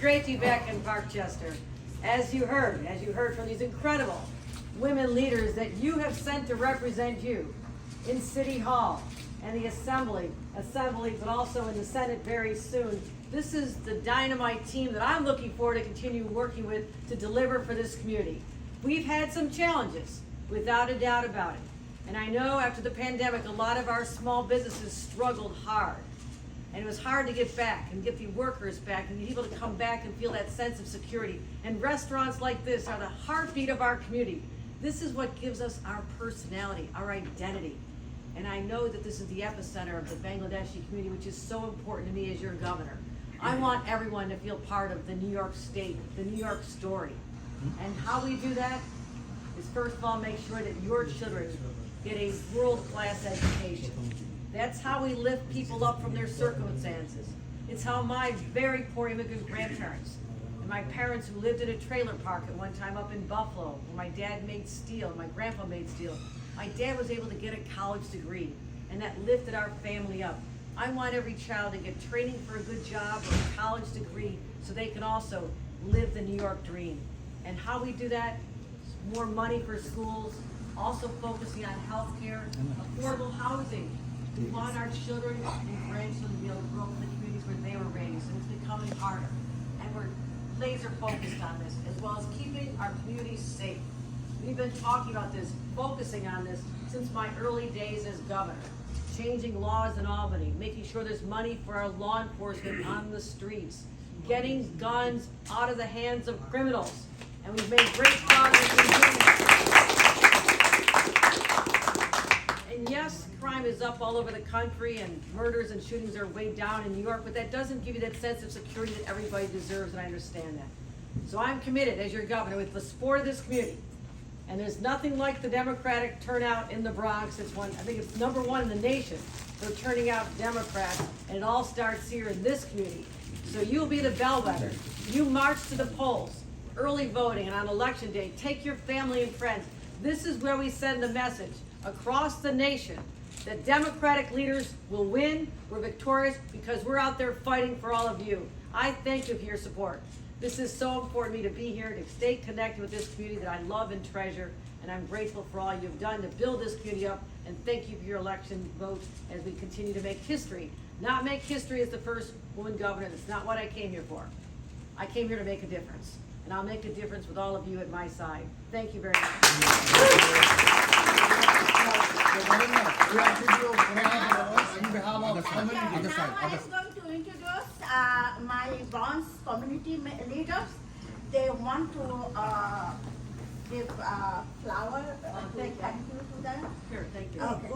great to be back in Parkchester. As you heard from these incredible women leaders that you have sent to represent you in City Hall and the Assembly, but also in the Senate very soon. This is the dynamite team that I'm looking forward to continue working with to deliver for this community. We've had some challenges, without a doubt about it. And I know after the pandemic, a lot of our small businesses struggled hard. And it was hard to get back and get the workers back and be able to come back and feel that sense of security. And restaurants like this are the heartbeat of our community. This is what gives us our personality, our identity. And I know that this is the epicenter of the Bangladeshi community, which is so important to me as your governor. I want everyone to feel part of the New York state, the New York story. And how we do that is, first of all, make sure that your children get a world-class education. That's how we lift people up from their circumstances. It's how my very poor immigrant grandparents and my parents who lived in a trailer park at one time up in Buffalo, where my dad made steel, and my grandpa made steel. My dad was able to get a college degree, and that lifted our family up. I want every child to get training for a good job or a college degree so they can also live the New York dream. And how we do that? More money for schools, also focusing on health care, affordable housing. We want our children and grandchildren to be able to grow up in the communities where they were raised, and it's becoming harder. And we're laser focused on this, as well as keeping our communities safe. We've been talking about this, focusing on this since my early days as governor. Changing laws in Albany, making sure there's money for our law enforcement on the streets, getting guns out of the hands of criminals. And we've made great progress in doing that. And yes, crime is up all over the country and murders and shootings are way down in New York, but that doesn't give you that sense of security that everybody deserves, and I understand that. So I'm committed as your governor with the support of this community. And there's nothing like the Democratic turnout in the Bronx. I think it's #1 in the nation for turning out Democrats, and it all starts here in this community. So you'll be the bellwether. You march to the polls, early voting, and on election day, take your family and friends. This is where we send the message across the nation that Democratic leaders will win, we're victorious, because we're out there fighting for all of you. I thank you for your support. This is so important to me to be here, to stay connected with this community that I love and treasure, and I'm grateful for all you've done to build this community up, and thank you for your election vote as we continue to make history. Not make history as the first woman governor. That's not what I came here for. I came here to make a difference, and I'll make a difference with all of you at my side. Thank you very much. Now I am going to introduce my Bronx community leaders. They want to give flower. Thank you to them. Sure, thank you. Okay.